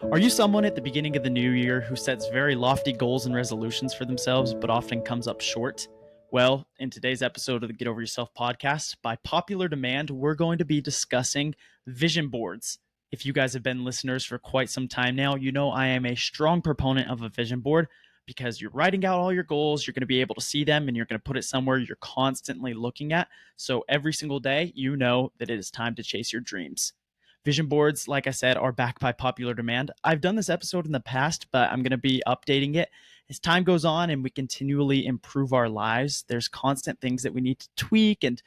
Are you someone at the beginning of the new year who sets very lofty goals and resolutions for themselves, but often comes up short? Well, in today's episode of the Get Over Yourself podcast, by popular demand, we're going to be discussing vision boards. If you guys have been listeners for quite some time now, you know I am a strong proponent of a vision board because you're writing out all your goals, you're going to be able to see them, and you're going to put it somewhere you're constantly looking at. So every single day, you know that it is time to chase your dreams. Vision boards, like I said, are backed by popular demand. I've done this episode in the past, but I'm going to be updating it. As time goes on and we continually improve our lives, there's constant things that we need to tweak and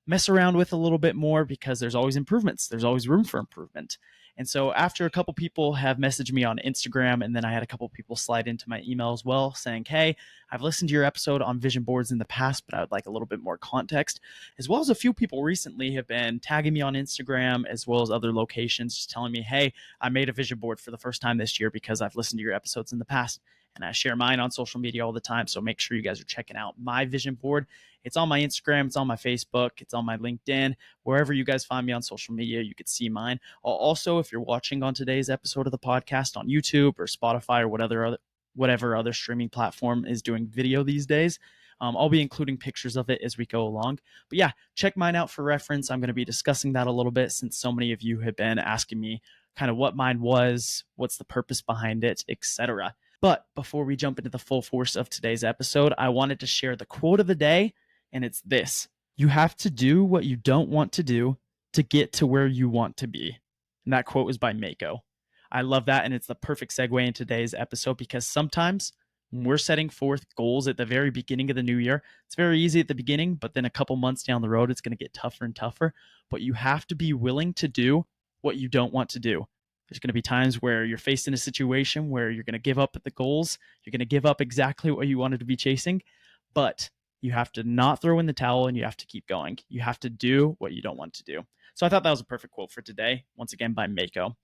mess around with a little bit more because there's always improvements. There's always room for improvement. And so after a couple people have messaged me on Instagram, and then I had a couple people slide into my email as well saying, hey, I've listened to your episode on vision boards in the past, but I would like a little bit more context, as well as a few people recently have been tagging me on Instagram as well as other locations, just telling me, hey, I made a vision board for the first time this year because I've listened to your episodes in the past. And I share mine on social media all the time. So make sure you guys are checking out my vision board. It's on my Instagram, it's on my Facebook, it's on my LinkedIn. Wherever you guys find me on social media, you could see mine. Also, if you're watching on today's episode of the podcast on YouTube or Spotify or whatever other streaming platform is doing video these days, I'll be including pictures of it as we go along. But yeah, check mine out for reference. I'm going to be discussing that a little bit since so many of you have been asking me kind of what mine was, what's the purpose behind it, etc. But before we jump into the full force of today's episode, I wanted to share the quote of the day, and it's this: you have to do what you don't want to do to get to where you want to be. And that quote was by Mako. I love that, and it's the perfect segue in today's episode because sometimes when we're setting forth goals at the very beginning of the new year, it's very easy at the beginning, but then a couple months down the road, it's going to get tougher and tougher. But you have to be willing to do what you don't want to do. There's going to be times where you're faced in a situation where you're going to give up at the goals. You're going to give up exactly what you wanted to be chasing, but you have to not throw in the towel and you have to keep going. You have to do what you don't want to do. So I thought that was a perfect quote for today, once again by Mako.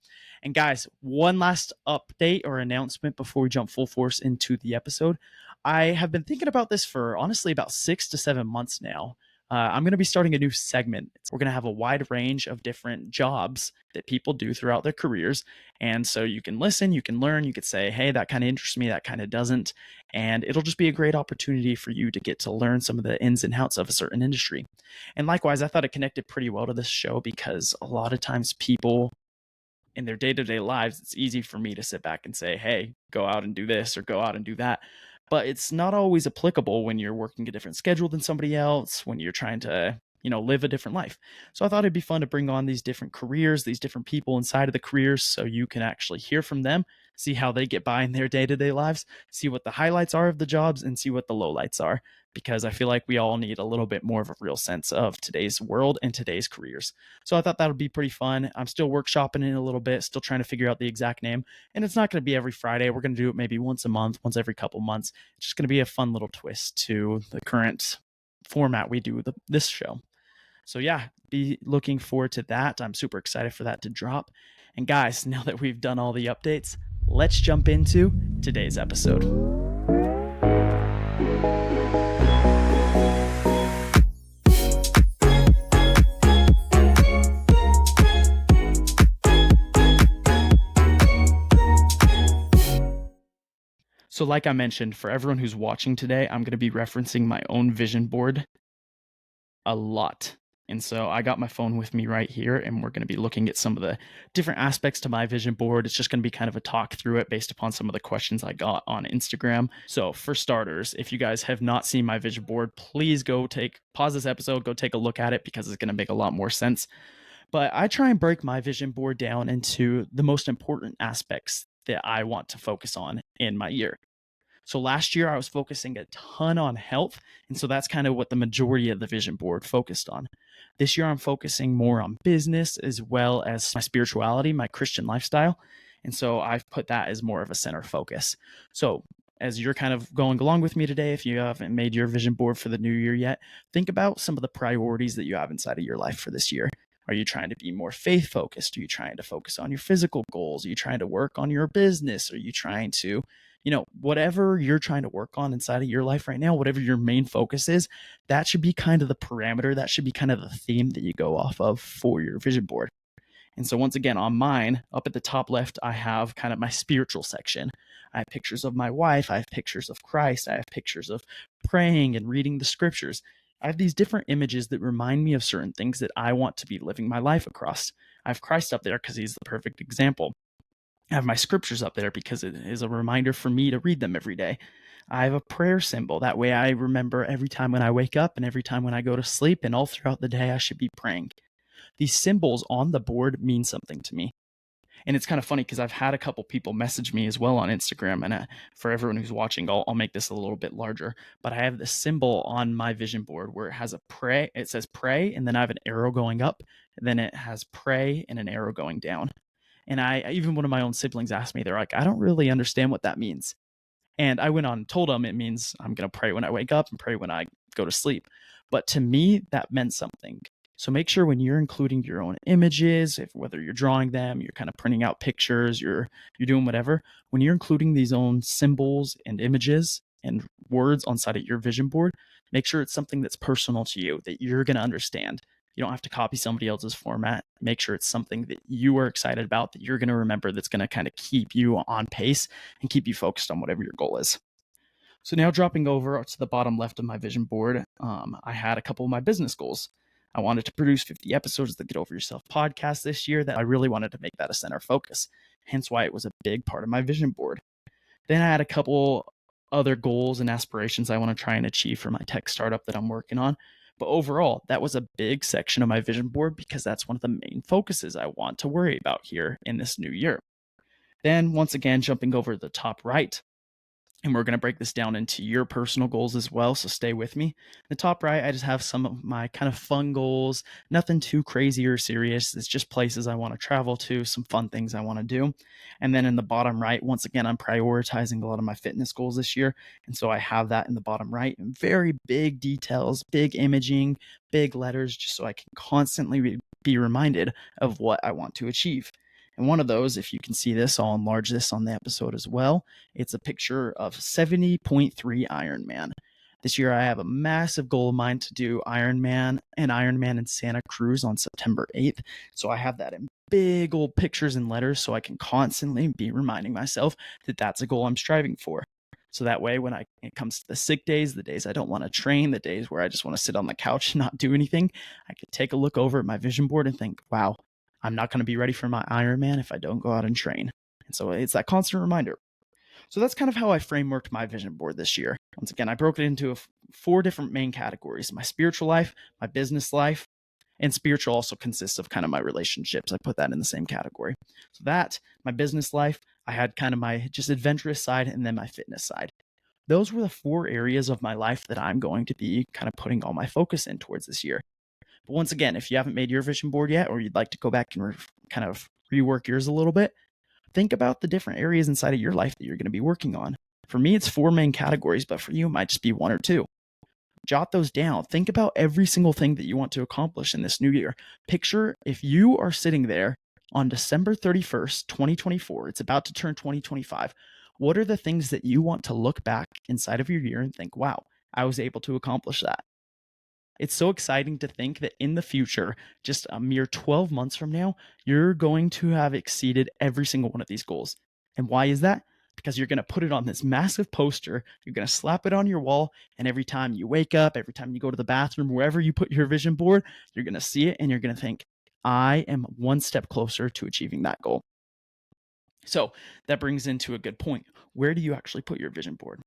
And guys, one last update or announcement before we jump full force into the episode. I have been thinking about this for honestly about 6 to 7 months now. I'm going to be starting a new segment. We're going to have a wide range of different jobs that people do throughout their careers. And so you can listen, you can learn, you could say, hey, that kind of interests me, that kind of doesn't. And it'll just be a great opportunity for you to get to learn some of the ins and outs of a certain industry. And likewise, I thought it connected pretty well to this show because a lot of times people in their day-to-day lives, it's easy for me to sit back and say, hey, go out and do this or go out and do that. But it's not always applicable when you're working a different schedule than somebody else, when you're trying to, live a different life. So I thought it'd be fun to bring on these different careers, these different people inside of the careers, so you can actually hear from them, see how they get by in their day-to-day lives, see what the highlights are of the jobs, and see what the lowlights are. Because I feel like we all need a little bit more of a real sense of today's world and today's careers. So I thought that would be pretty fun. I'm still workshopping it a little bit, still trying to figure out the exact name. And it's not going to be every Friday. We're going to do it maybe once a month, once every couple months. It's just going to be a fun little twist to the current format we do this show. So yeah, be looking forward to that. I'm super excited for that to drop. And guys, now that we've done all the updates, let's jump into today's episode. So like I mentioned, for everyone who's watching today, I'm going to be referencing my own vision board a lot. And so I got my phone with me right here, and we're going to be looking at some of the different aspects to my vision board. It's just going to be kind of a talk through it based upon some of the questions I got on Instagram. So for starters, if you guys have not seen my vision board, please pause this episode, go take a look at it because it's going to make a lot more sense. But I try and break my vision board down into the most important aspects that I want to focus on in my year. So last year I was focusing a ton on health, and so that's kind of what the majority of the vision board focused on. This year I'm focusing more on business as well as my spirituality, my Christian lifestyle, and so I've put that as more of a center focus. So as you're kind of going along with me today, if you haven't made your vision board for the new year yet, think about some of the priorities that you have inside of your life for this year. Are you trying to be more faith focused? Are you trying to focus on your physical goals? Are you trying to work on your business? Are you trying to, whatever you're trying to work on inside of your life right now, whatever your main focus is, that should be kind of the parameter. That should be kind of the theme that you go off of for your vision board. And so once again, on mine, up at the top left, I have kind of my spiritual section. I have pictures of my wife, I have pictures of Christ, I have pictures of praying and reading the scriptures. I have these different images that remind me of certain things that I want to be living my life across. I have Christ up there because he's the perfect example. I have my scriptures up there because it is a reminder for me to read them every day. I have a prayer symbol. That way I remember every time when I wake up and every time when I go to sleep and all throughout the day I should be praying. These symbols on the board mean something to me. And it's kind of funny because I've had a couple people message me as well on Instagram. And for everyone who's watching, I'll make this a little bit larger. But I have this symbol on my vision board where it has a pray. It says pray, and then I have an arrow going up. And then it has pray and an arrow going down. And I even one of my own siblings asked me, they're like, I don't really understand what that means. And I went on and told them it means I'm going to pray when I wake up and pray when I go to sleep. But to me, that meant something. So make sure when you're including your own images, if whether you're drawing them, you're kind of printing out pictures, you're doing whatever, when you're including these own symbols and images and words on side of your vision board, make sure it's something that's personal to you that you're going to understand. You don't have to copy somebody else's format. Make sure it's something that you are excited about, that you're going to remember, that's going to kind of keep you on pace and keep you focused on whatever your goal is. So now dropping over to the bottom left of my vision board, I had a couple of my business goals. I wanted to produce 50 episodes of the Get Over Yourself podcast this year. That I really wanted to make that a center focus, hence why it was a big part of my vision board. Then I had a couple other goals and aspirations I want to try and achieve for my tech startup that I'm working on. But overall, that was a big section of my vision board because that's one of the main focuses I want to worry about here in this new year. Then, once again, jumping over to the top right, and we're going to break this down into your personal goals as well, so stay with me. The top right, I just have some of my kind of fun goals, nothing too crazy or serious. It's just places I want to travel to, some fun things I want to do. And then in the bottom right, once again, I'm prioritizing a lot of my fitness goals this year. And so I have that in the bottom right, and very big details, big imaging, big letters, just so I can constantly be reminded of what I want to achieve. And one of those, if you can see this, I'll enlarge this on the episode as well. It's a picture of 70.3 Ironman. This year, I have a massive goal of mine to do Ironman in Santa Cruz on September 8th. So I have that in big old pictures and letters so I can constantly be reminding myself that that's a goal I'm striving for. So that way, when it comes to the sick days, the days I don't want to train, the days where I just want to sit on the couch and not do anything, I could take a look over at my vision board and think, wow, I'm not going to be ready for my Ironman if I don't go out and train. And so it's that constant reminder. So that's kind of how I frameworked my vision board this year. Once again, I broke it into 4 different main categories: my spiritual life, my business life, and spiritual also consists of kind of my relationships. I put that in the same category. So that, my business life, I had kind of my just adventurous side and then my fitness side. Those were the 4 areas of my life that I'm going to be kind of putting all my focus in towards this year. But once again, if you haven't made your vision board yet, or you'd like to go back and kind of rework yours a little bit, think about the different areas inside of your life that you're going to be working on. For me, it's 4 main categories, but for you, it might just be 1 or 2. Jot those down. Think about every single thing that you want to accomplish in this new year. Picture if you are sitting there on December 31st, 2024, it's about to turn 2025. What are the things that you want to look back inside of your year and think, wow, I was able to accomplish that? It's so exciting to think that in the future, just a mere 12 months from now, you're going to have exceeded every single one of these goals. And why is that? Because you're going to put it on this massive poster, you're going to slap it on your wall, and every time you wake up, every time you go to the bathroom, wherever you put your vision board, you're going to see it and you're going to think, I am 1 step closer to achieving that goal. So that brings into a good point. Where do you actually put your vision board?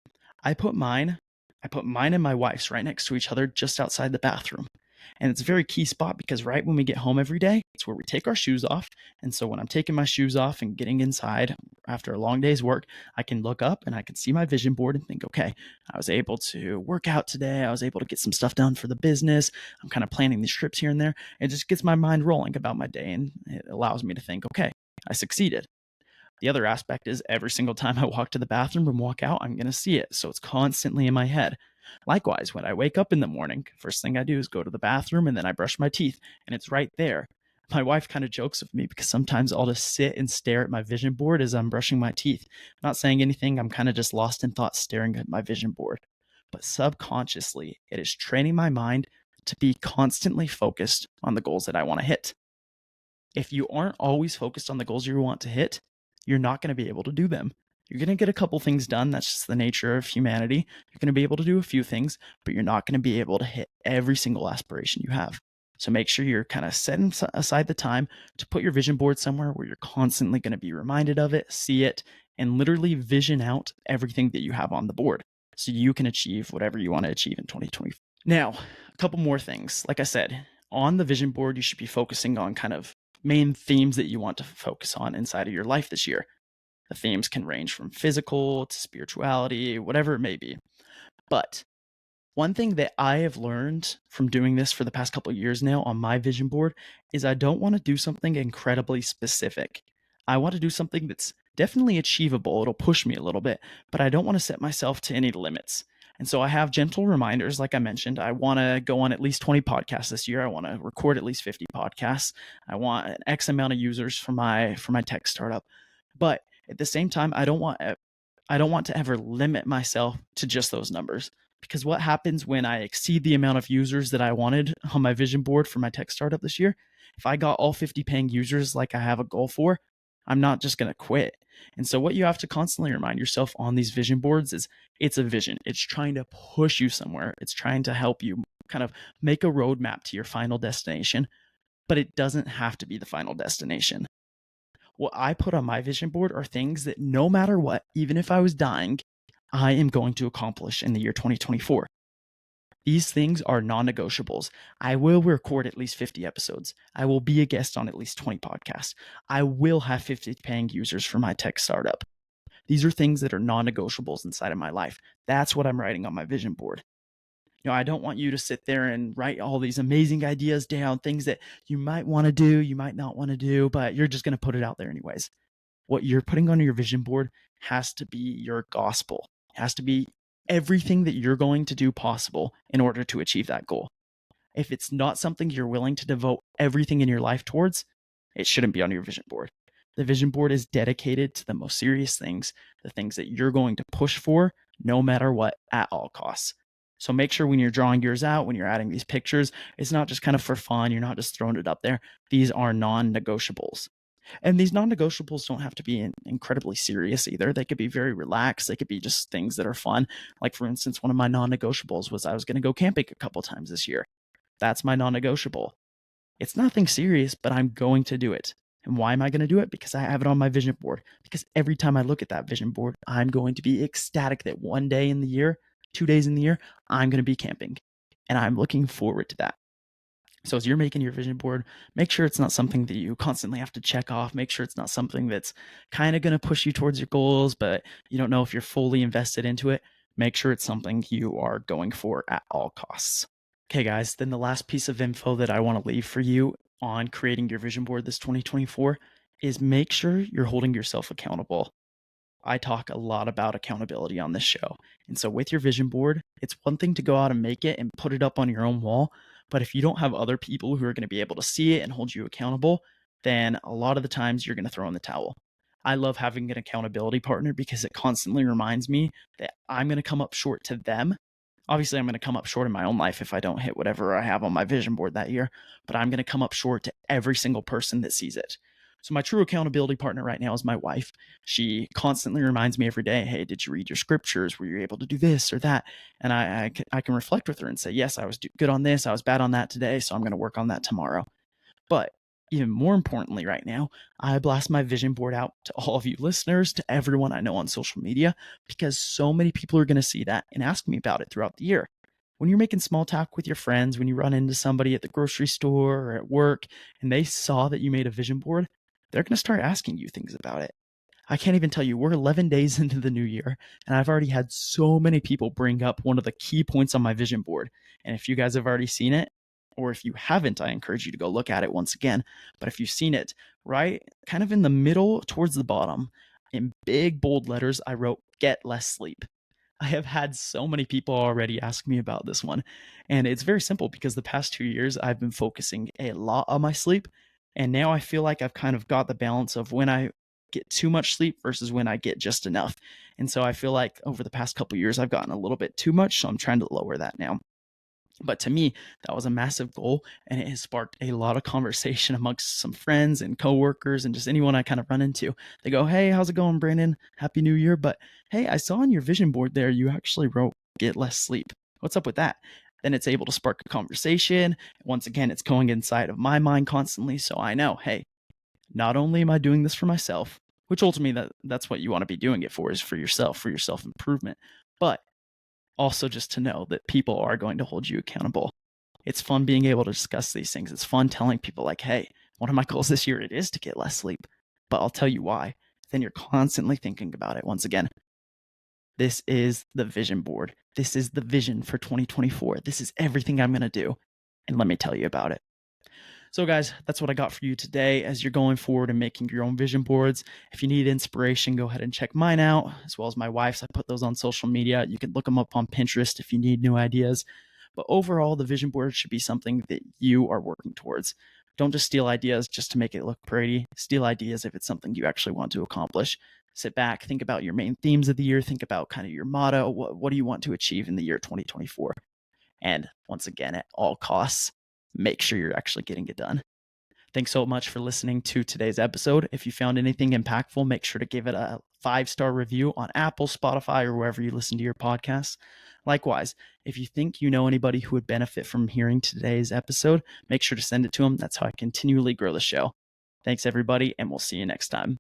I put mine and my wife's right next to each other just outside the bathroom. And it's a very key spot because right when we get home every day, it's where we take our shoes off. And so when I'm taking my shoes off and getting inside after a long day's work, I can look up and I can see my vision board and think, okay, I was able to work out today. I was able to get some stuff done for the business. I'm kind of planning these trips here and there. It just gets my mind rolling about my day and it allows me to think, okay, I succeeded. The other aspect is every single time I walk to the bathroom and walk out, I'm going to see it. So it's constantly in my head. Likewise, when I wake up in the morning, first thing I do is go to the bathroom and then I brush my teeth and it's right there. My wife kind of jokes with me because sometimes I'll just sit and stare at my vision board as I'm brushing my teeth. I'm not saying anything. I'm kind of just lost in thought staring at my vision board. But subconsciously, it is training my mind to be constantly focused on the goals that I want to hit. If you aren't always focused on the goals you want to hit, you're not going to be able to do them. You're going to get a couple things done. That's just the nature of humanity. You're going to be able to do a few things, but you're not going to be able to hit every single aspiration you have. So make sure you're kind of setting aside the time to put your vision board somewhere where you're constantly going to be reminded of it, see it, and literally vision out everything that you have on the board so you can achieve whatever you want to achieve in 2020. Now, a couple more things. Like I said, on the vision board, you should be focusing on kind of main themes that you want to focus on inside of your life this year. The themes can range from physical to spirituality, whatever it may be. But one thing that I have learned from doing this for the past couple of years now on my vision board is I don't want to do something incredibly specific. I want to do something that's definitely achievable. It'll push me a little bit, but I don't want to set myself to any limits. And so I have gentle reminders. Like I mentioned, I want to go on at least 20 podcasts this year. I want to record at least 50 podcasts. I want an X amount of users for my tech startup. But at the same time, I don't want to ever limit myself to just those numbers, because what happens when I exceed the amount of users that I wanted on my vision board for my tech startup this year? If I got all 50 paying users like I have a goal for, I'm not just going to quit. And so what you have to constantly remind yourself on these vision boards is it's a vision. It's trying to push you somewhere. It's trying to help you kind of make a roadmap to your final destination, but it doesn't have to be the final destination. What I put on my vision board are things that no matter what, even if I was dying, I am going to accomplish in the year 2024. These things are non-negotiables. I will record at least 50 episodes. I will be a guest on at least 20 podcasts. I will have 50 paying users for my tech startup. These are things that are non-negotiables inside of my life. That's what I'm writing on my vision board. I don't want you to sit there and write all these amazing ideas down, things that you might want to do, you might not want to do, but you're just going to put it out there anyways. What you're putting on your vision board has to be your gospel. It has to be everything that you're going to do possible in order to achieve that goal. If it's not something you're willing to devote everything in your life towards, it shouldn't be on your vision board. The vision board is dedicated to the most serious things, the things that you're going to push for no matter what at all costs. So make sure when you're drawing yours out, when you're adding these pictures, it's not just kind of for fun. You're not just throwing it up there. These are non-negotiables. And these non-negotiables don't have to be incredibly serious either. They could be very relaxed. They could be just things that are fun. Like, for instance, one of my non-negotiables was I was going to go camping a couple times this year. That's my non-negotiable. It's nothing serious, but I'm going to do it. And why am I going to do it? Because I have it on my vision board. Because every time I look at that vision board, I'm going to be ecstatic that one day in the year, 2 days in the year, I'm going to be camping. And I'm looking forward to that. So as you're making your vision board, make sure it's not something that you constantly have to check off. Make sure it's not something that's kind of going to push you towards your goals, but you don't know if you're fully invested into it. Make sure it's something you are going for at all costs. Okay, guys, then the last piece of info that I want to leave for you on creating your vision board this 2024 is make sure you're holding yourself accountable. I talk a lot about accountability on this show. And so with your vision board, it's one thing to go out and make it and put it up on your own wall. But if you don't have other people who are going to be able to see it and hold you accountable, then a lot of the times you're going to throw in the towel. I love having an accountability partner because it constantly reminds me that I'm going to come up short to them. Obviously, I'm going to come up short in my own life if I don't hit whatever I have on my vision board that year, but I'm going to come up short to every single person that sees it. So my true accountability partner right now is my wife. She constantly reminds me every day, hey, did you read your scriptures? Were you able to do this or that? And I can reflect with her and say, yes, I was good on this. I was bad on that today, so I'm going to work on that tomorrow. But even more importantly right now, I blast my vision board out to all of you listeners, to everyone I know on social media, because so many people are going to see that and ask me about it throughout the year. When you're making small talk with your friends, when you run into somebody at the grocery store or at work, and they saw that you made a vision board, they're going to start asking you things about it. I can't even tell you, we're 11 days into the new year, and I've already had so many people bring up one of the key points on my vision board. And if you guys have already seen it, or if you haven't, I encourage you to go look at it once again. But if you've seen it, right, kind of in the middle towards the bottom, in big bold letters, I wrote, get less sleep. I have had so many people already ask me about this one. And it's very simple because the past 2 years, I've been focusing a lot on my sleep. And now I feel like I've kind of got the balance of when I get too much sleep versus when I get just enough. And so I feel like over the past couple years, I've gotten a little bit too much. So I'm trying to lower that now. But to me, that was a massive goal, and it has sparked a lot of conversation amongst some friends and coworkers and just anyone I kind of run into. They go, "Hey, how's it going, Brandon? Happy New Year." But hey, I saw on your vision board there you actually wrote get less sleep. What's up with that? Then it's able to spark a conversation. Once again, it's going inside of my mind constantly. So I know, hey, not only am I doing this for myself, which ultimately that's what you want to be doing it is for your self improvement, but also just to know that people are going to hold you accountable. It's fun being able to discuss these things. It's fun telling people, like, hey, one of my goals this year, it is to get less sleep, but I'll tell you why. Then you're constantly thinking about it. Once again, this is the vision board. This is the vision for 2024. This is everything I'm going to do. And let me tell you about it. So, guys, that's what I got for you today as you're going forward and making your own vision boards. If you need inspiration, go ahead and check mine out, as well as my wife's. I put those on social media. You can look them up on Pinterest if you need new ideas. But overall, the vision board should be something that you are working towards. Don't just steal ideas just to make it look pretty. Steal ideas if it's something you actually want to accomplish. Sit back, think about your main themes of the year, think about kind of your motto. What do you want to achieve in the year 2024? And once again, at all costs, make sure you're actually getting it done. Thanks so much for listening to today's episode. If you found anything impactful, make sure to give it a 5-star review on Apple, Spotify, or wherever you listen to your podcasts. Likewise, if you think you know anybody who would benefit from hearing today's episode, make sure to send it to them. That's how I continually grow the show. Thanks, everybody, and we'll see you next time.